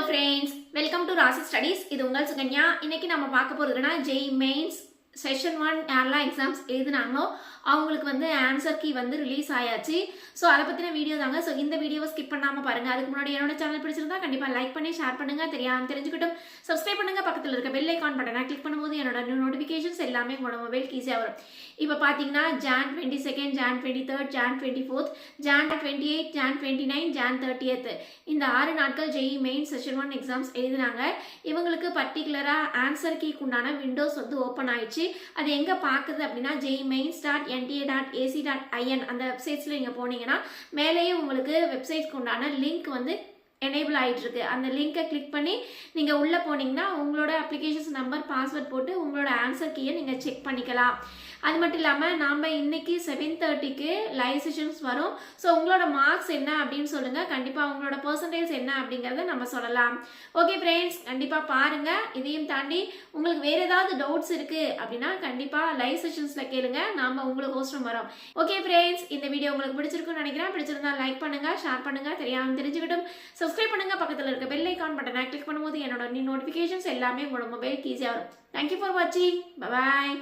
friends, welcome to Rasi Studies. இது உங்கள் சுகன்யா. இன்னைக்கு நம்ம பார்க்க போறதுன்னா JEE Mains Session 1 யாரெல்லாம் எக்ஸாம்ஸ் எழுதுனாங்களோ அவங்களுக்கு வந்து ஆன்சர் கீ வந்து ரிலீஸ் ஆயாச்சு. ஸோ அதை பற்றின வீடியோ தாங்க. ஸோ இந்த வீடியோவை ஸ்கிப் பண்ணாமல் பாருங்கள். அதுக்கு முன்னாடி என்னோட சேனல் பிடிச்சிருந்தா கண்டிப்பாக லைக் பண்ணி ஷேர் பண்ணுங்கள். தெரிஞ்சுக்கிட்டும் சப்ஸ்கிரைப் பண்ணுங்கள். பக்கத்தில் இருக்க பெல் ஐக்கான் பட்டனை கிளிக் பண்ணும்போது என்னோட நியூ நோட்டிஃபிகேஷன்ஸ் எல்லாமே உங்களோட மொபைலுக்கு ஈஸியாக வரும். இப்போ பார்த்தீங்கன்னா Jan 22, Jan 23, Jan 24, Jan 28, Jan 29, Jan 30 இந்த 6 நாட்கள் JEE Mains Session 1 எக்ஸாம்ஸ் எழுதினாங்க. இவங்களுக்கு பர்டிகுலராக ஆன்சர் கீக்கு உண்டான விண்டோஸ் வந்து ஓப்பன் ஆயிடுச்சு. அது எங்கே பார்க்குது அப்படின்னா JEEmains.nta.ac.in அந்த வெப்சைட்ஸில் நீங்கள் போனீங்கன்னா மேலேயே உங்களுக்கு வெப்சைட்ஸ்க்கு உண்டான லிங்க் வந்து எனேபிள் ஆகிட்டு இருக்கு. அந்த லிங்கை கிளிக் பண்ணி நீங்கள் உள்ளே போனீங்கன்னா உங்களோட அப்ளிகேஷன்ஸ் நம்பர் பாஸ்வேர்ட் போட்டு உங்களோட ஆன்சர் கீயை நீங்கள் செக் பண்ணிக்கலாம். அது மட்டும் இல்லாமல் நாம் இன்னைக்கு 7:30க்கு லைவ் செஷன்ஸ் வரும். ஸோ உங்களோட மார்க்ஸ் என்ன அப்படின்னு சொல்லுங்கள். கண்டிப்பாக உங்களோட பர்சன்டேஜ் என்ன அப்படிங்கிறத நம்ம சொல்லலாம். ஓகே ஃப்ரெண்ட்ஸ், கண்டிப்பாக பாருங்கள். இதையும் தாண்டி உங்களுக்கு வேறு ஏதாவது டவுட்ஸ் இருக்குது அப்படின்னா கண்டிப்பாக லைவ் செஷன்ஸில் கேளுங்க. நாம் உங்களுக்கு ஹோஸ்டும் வரோம். ஓகே ஃப்ரெண்ட்ஸ், இந்த வீடியோ உங்களுக்கு பிடிச்சிருக்குன்னு நினைக்கிறேன். பிடிச்சிருந்தா லைக் பண்ணுங்கள், ஷேர் பண்ணுங்கள். தெரிஞ்சுக்கிட்டும் சப்ஸ்கிரைப் பண்ணுங்க. பக்கத்தில் இருக்க பெல் ஐக்கான் பட்டனை கிளிக் பண்ணும்போது என்னோட நோட்டிஃபிகேஷன்ஸ் எல்லாமே உங்களோட மொபைலுக்கு ஈஸியாக வரும். தேங்க்யூ ஃபார் வாட்சிங். பை.